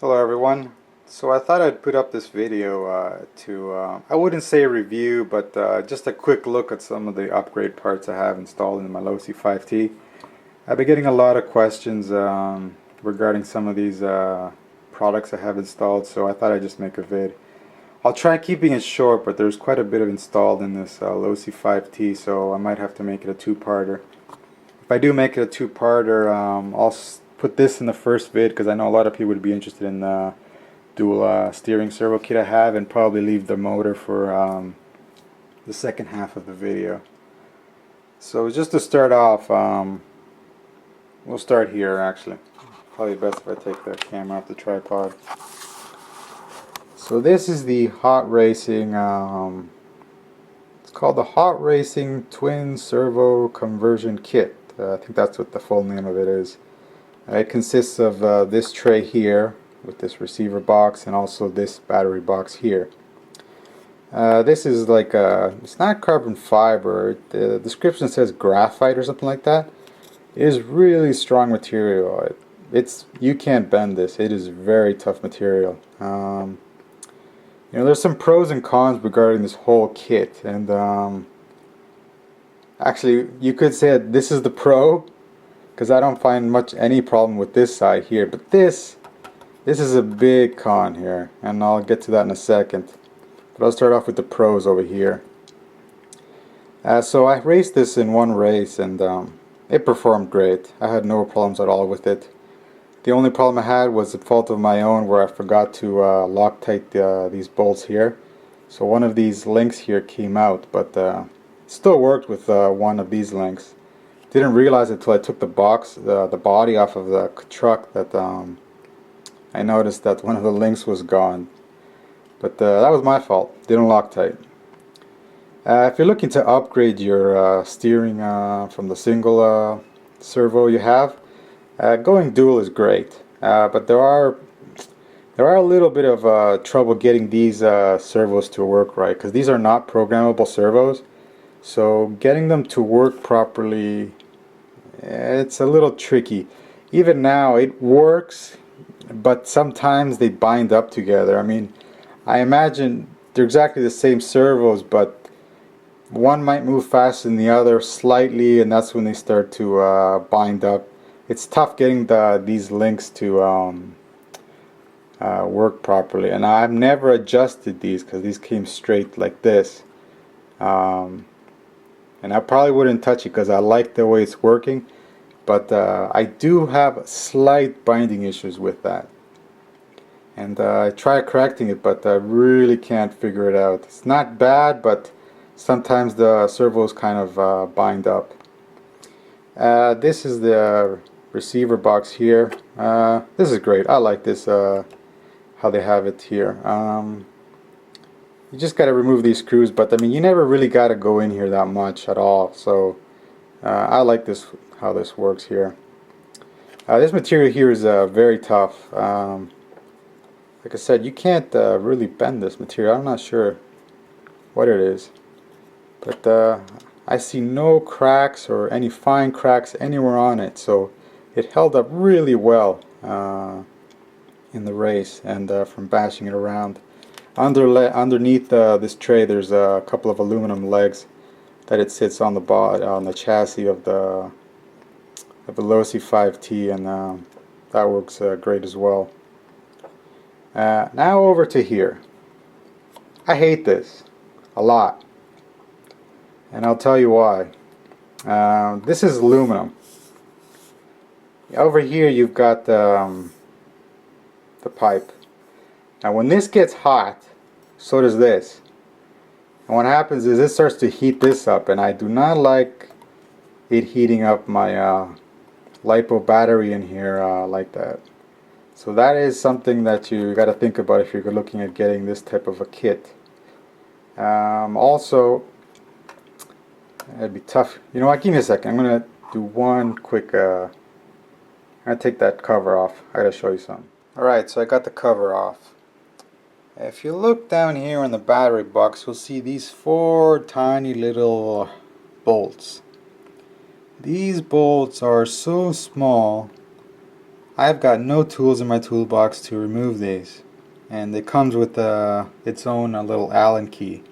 Hello everyone. So I thought I'd put up this video I wouldn't say a review, but just a quick look at some of the upgrade parts I have installed in my Losi 5T. I've been getting a lot of questions regarding some of these products I have installed, so I thought I'd just make a vid. I'll try keeping it short, but there's quite a bit of installed in this Losi 5T, so I might have to make it a two-parter. If I do make it a two-parter, I'll put this in the first vid because I know a lot of people would be interested in the dual steering servo kit I have, and probably leave the motor for the second half of the video. So just to start off, we'll start here actually. Probably best if I take the camera off the tripod. So this is the Hot Racing, it's called the Hot Racing Twin Servo Conversion Kit. I think that's what the full name of it is. It consists of this tray here with this receiver box and also this battery box here. This is like it's not carbon fiber. The description says graphite or something like that. It is really strong material. You can't bend this. It is very tough material. You know, there's some pros and cons regarding this whole kit, and actually you could say that this is the pro, because I don't find any problem with this side here, but this is a big con here, and I'll get to that in a second. But I'll start off with the pros over here. So I raced this in one race, and it performed great. I had no problems at all with it. The only problem I had was a fault of my own, where I forgot to Loctite these bolts here. So one of these links here came out, but it still worked with one of these links. Didn't realize it until I took the body off of the truck, that I noticed that one of the links was gone. But that was my fault. Didn't Loctite. If you're looking to upgrade your steering from the single servo you have, going dual is great. But there are a little bit of trouble getting these servos to work right, because these are not programmable servos. So getting them to work properly, it's a little tricky. Even now it works, but sometimes they bind up together. I mean, I imagine they're exactly the same servos, but one might move faster than the other slightly, and that's when they start to bind up. It's tough getting these links to work properly, and I've never adjusted these because these came straight like this. And I probably wouldn't touch it because I like the way it's working, but I do have slight binding issues with that. And I tried correcting it, but I really can't figure it out. It's not bad, but sometimes the servos kind of bind up. This is the receiver box here. This is great. I like this, how they have it here. You just got to remove these screws, but I mean, you never really got to go in here that much at all. So I like this, how this works here. This material here is very tough. Like I said, you can't really bend this material. I'm not sure what it is, but I see no cracks or any fine cracks anywhere on it. So it held up really well in the race and from bashing it around. Underneath this tray, there's a couple of aluminum legs that it sits on the chassis of the Losi 5T, and that works great as well. Now over to here. I hate this a lot, and I'll tell you why. This is aluminum. Over here you've got the pipe. Now when this gets hot, so does this. And what happens is it starts to heat this up, and I do not like it heating up my LiPo battery in here like that. So that is something that you got to think about if you're looking at getting this type of a kit. Also, it'd be tough. You know what, give me a second. I'm going to do one quick, I'm going to take that cover off. I got to show you something. Alright, so I got the cover off. If you look down here in the battery box, you'll see these 4 tiny little bolts. These bolts are so small, I've got no tools in my toolbox to remove these, and it comes with its own little Allen key.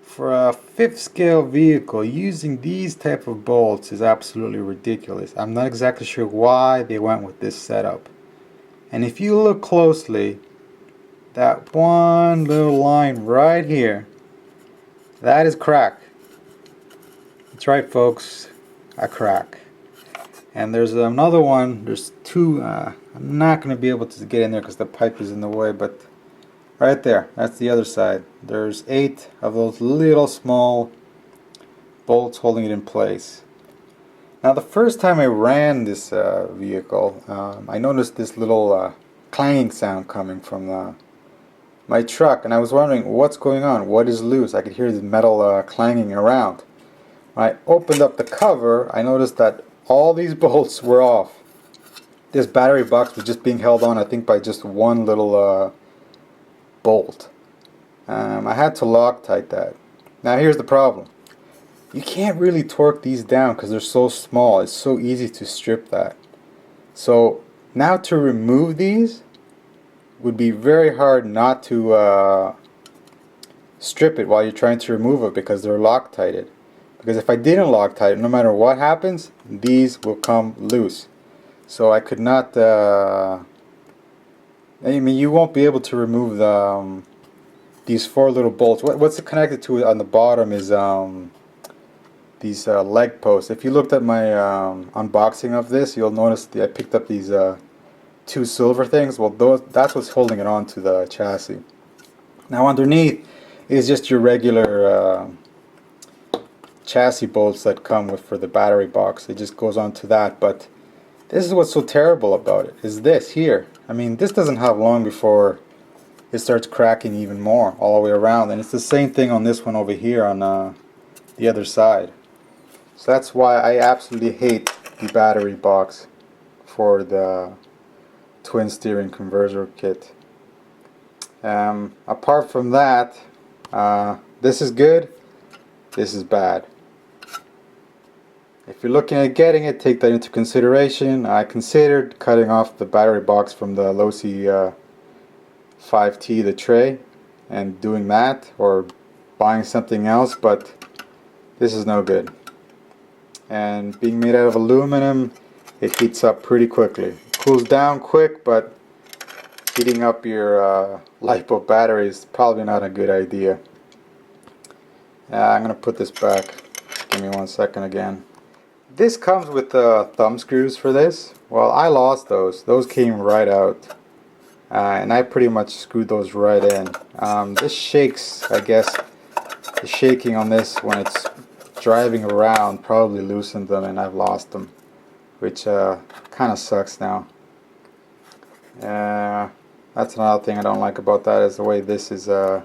For a 5th scale vehicle, using these type of bolts is absolutely ridiculous. I'm not exactly sure why they went with this setup. And if you look closely, that one little line right here, that is crack. That's right, folks, a crack. And there's another one, there's two, I'm not going to be able to get in there because the pipe is in the way, but right there, that's the other side. There's 8 of those little small bolts holding it in place. Now the first time I ran this vehicle, I noticed this little clanging sound coming from my truck, and I was wondering what's going on, what is loose. I could hear the metal clanging around. When I opened up the cover, I noticed that all these bolts were off. This battery box was just being held on, I think, by just one little bolt. I had to Loctite that. Now here's the problem. You can't really torque these down because they're so small. It's so easy to strip that. So now to remove these would be very hard not to strip it while you're trying to remove it because they're Loctited. Because if I didn't Loctite it, no matter what happens, these will come loose. So I could not, I mean, you won't be able to remove the, these 4 little bolts. What's it connected to on the bottom is these leg posts. If you looked at my unboxing of this, you'll notice that I picked up these 2 silver things. Well, that's what's holding it on to the chassis. Now underneath is just your regular chassis bolts that come with for the battery box. It just goes on to that. But this is what's so terrible about it, is this here. I mean, this doesn't have long before it starts cracking even more all the way around, and it's the same thing on this one over here on the other side. So that's why I absolutely hate the battery box for the twin steering converter kit. Apart from that, this is good, this is bad. If you're looking at getting it, take that into consideration. I considered cutting off the battery box from the Losi 5ive-T, the tray, and doing that, or buying something else, but this is no good. And being made out of aluminum, it heats up pretty quickly. It cools down quick, but heating up your LiPo battery is probably not a good idea. I'm going to put this back. Give me 1 second again. This comes with thumb screws for this. Well, I lost those. Those came right out. And I pretty much screwed those right in. This shakes, I guess. The shaking on this when it's driving around probably loosened them, and I've lost them, which kind of sucks now. That's another thing I don't like about that, is the way this is. You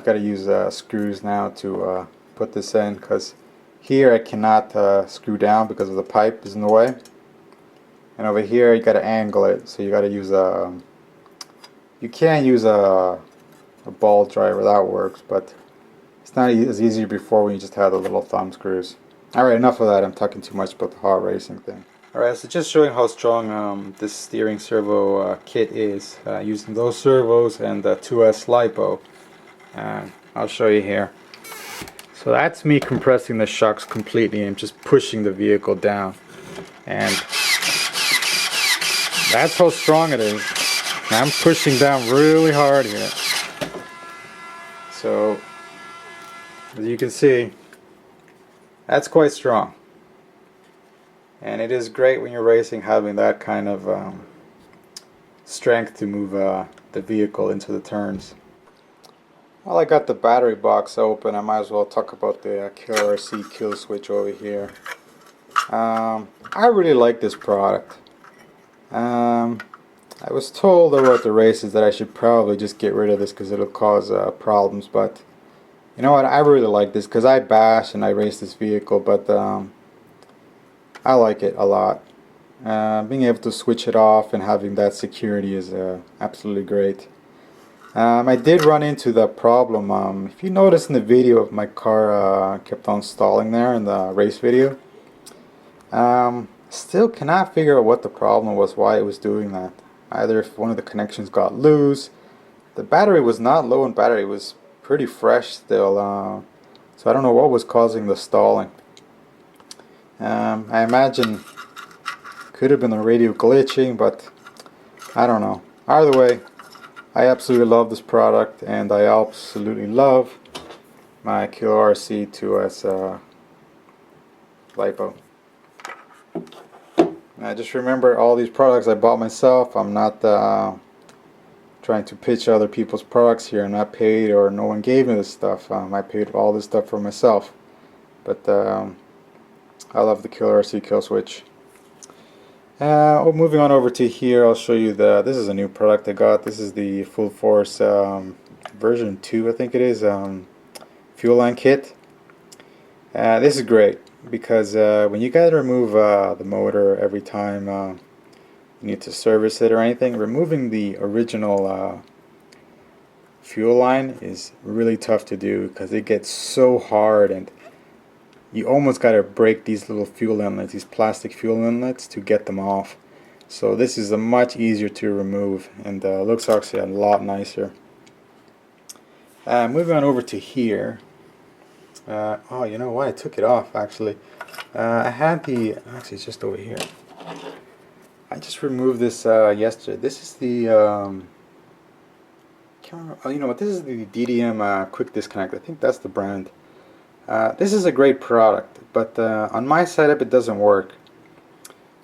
gotta use screws now to put this in, because here I cannot screw down because of the pipe is in the way. And over here you gotta angle it, so you gotta use a, you can use a ball driver, that works, but it's not as easy before when you just have the little thumb screws. Alright, enough of that. I'm talking too much about the hot racing thing. Alright, so just showing how strong this steering servo kit is, using those servos and the 2S LiPo. I'll show you here. So that's me compressing the shocks completely and just pushing the vehicle down. And that's how strong it is. I'm pushing down really hard here. So, as you can see, that's quite strong. And it is great when you're racing having that kind of strength to move the vehicle into the turns. Well, I got the battery box open. I might as well talk about the KillerRC Killswitch over here. I really like this product. I was told about the races that I should probably just get rid of this because it'll cause problems, but you know what, I really like this because I bash and I race this vehicle, but I like it a lot. Being able to switch it off and having that security is absolutely great. I did run into the problem, if you notice in the video of my car kept on stalling there in the race video. Still cannot figure out what the problem was, why it was doing that. Either if one of the connections got loose. The battery was not low in battery, it was pretty fresh still, so I don't know what was causing the stalling. I imagine could have been the radio glitching, but I don't know. Either way, I absolutely love this product, and I absolutely love my KillerRC 2S LiPo. I just remember all these products I bought myself. I'm not trying to pitch other people's products here. I'm not paid, or no one gave me this stuff. I paid all this stuff for myself. But I love the KillerRC Killswitch. Moving on over to here, I'll show you this is a new product I got. This is the FullForce version 2, I think it is, fuel line kit. This is great because when you gotta remove the motor every time you need to service it or anything, removing the original fuel line is really tough to do because it gets so hard, and you almost got to break these little fuel inlets, these plastic fuel inlets, to get them off. So this is a much easier to remove, and looks actually a lot nicer. Moving on over to here. Oh, you know what? I took it off actually. I had the, actually it's just over here. I just removed this yesterday. This is the can't remember, oh, you know what? This is the DDM quick disconnect. I think that's the brand. This is a great product, but on my setup it doesn't work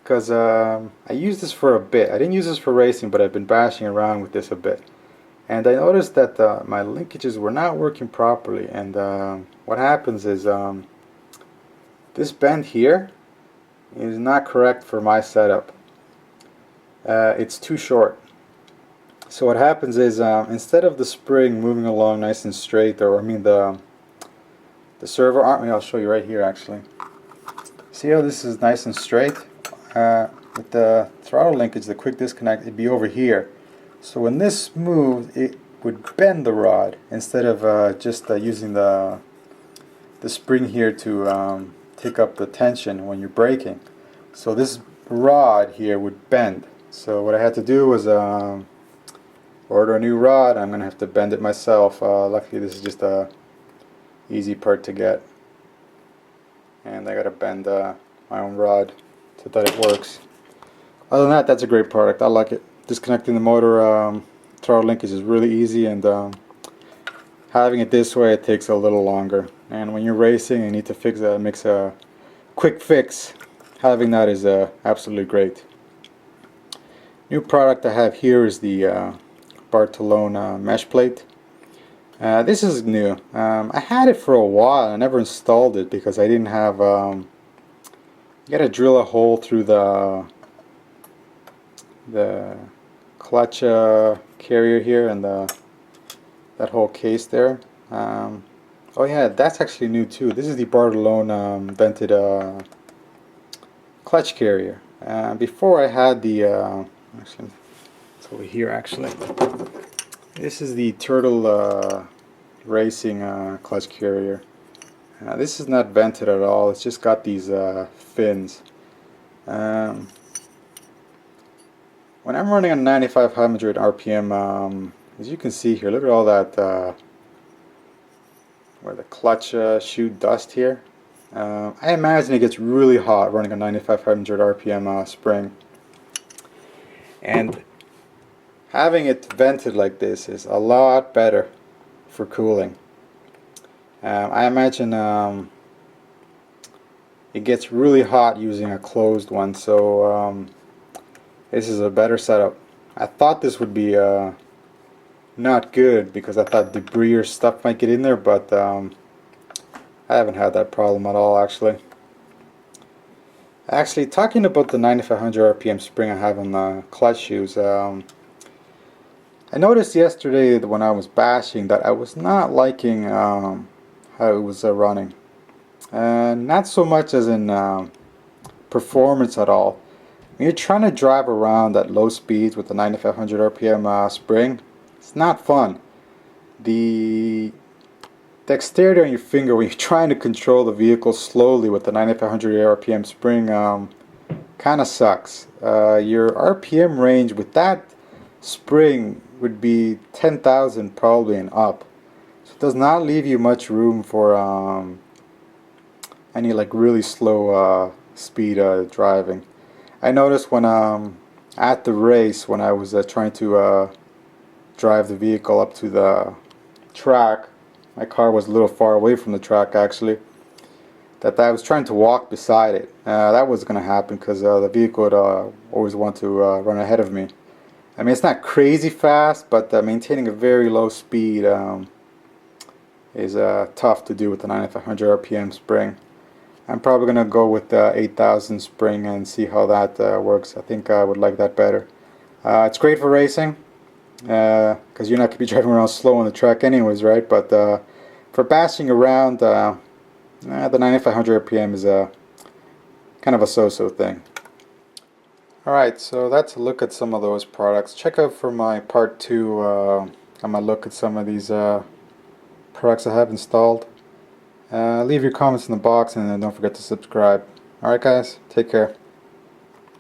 because I used this for a bit. I didn't use this for racing, but I've been bashing around with this a bit, and I noticed that my linkages were not working properly. And what happens is this bend here is not correct for my setup. It's too short. So what happens is instead of the spring moving along nice and straight, or I mean the servo arm, I'll show you right here actually. See how this is nice and straight? With the throttle linkage, the quick disconnect, it'd be over here. So when this moved, it would bend the rod instead of just using the spring here to take up the tension when you're braking. So this rod here would bend. So what I had to do was order a new rod. I'm gonna have to bend it myself. Luckily this is just a easy part to get, and I gotta bend my own rod so that it works. Other than that, that's a great product. I like it. Disconnecting the motor throttle linkage is really easy, and having it this way, it takes a little longer. And when you're racing and need to fix that, makes a quick fix, having that is absolutely great. New product I have here is the Bartolone mesh plate. This is new. I had it for a while. I never installed it because I didn't have. You gotta drill a hole through the clutch carrier here and that whole case there. Oh yeah, that's actually new too. This is the Bartolone vented clutch carrier. Before I had the actually, it's over here actually. This is the Turtle Racing clutch carrier. This is not vented at all. It's just got these fins. When I'm running on 9500 RPM, as you can see here, look at all that where the clutch chute dust here. I imagine it gets really hot running on 9500 RPM spring, and having it vented like this is a lot better for cooling. I imagine it gets really hot using a closed one, so this is a better setup. I thought this would be not good because I thought debris or stuff might get in there, but I haven't had that problem at all actually. Actually, talking about the 9500 RPM spring I have on the clutch shoes, I noticed yesterday that when I was bashing that I was not liking how it was running. Not so much as in performance at all. When you're trying to drive around at low speeds with the 9500 RPM spring, it's not fun. The dexterity on your finger when you're trying to control the vehicle slowly with the 9500 RPM spring kind kind of sucks. Your RPM range with that spring would be 10,000 probably and up. So it does not leave you much room for any like really slow speed driving. I noticed when at the race when I was trying to drive the vehicle up to the track, my car was a little far away from the track actually, that I was trying to walk beside it. That was going to happen because the vehicle would always want to run ahead of me. I mean, it's not crazy fast, but maintaining a very low speed is tough to do with the 9500 RPM spring. I'm probably going to go with the 8000 spring and see how that works. I think I would like that better. It's great for racing because you're not going to be driving around slow on the track anyways, right? But for bashing around, the 9500 RPM is kind of a so-so thing. Alright, so that's a look at some of those products. Check out for my part 2, I'm going to look at some of these products I have installed. Leave your comments in the box and don't forget to subscribe. Alright guys, take care.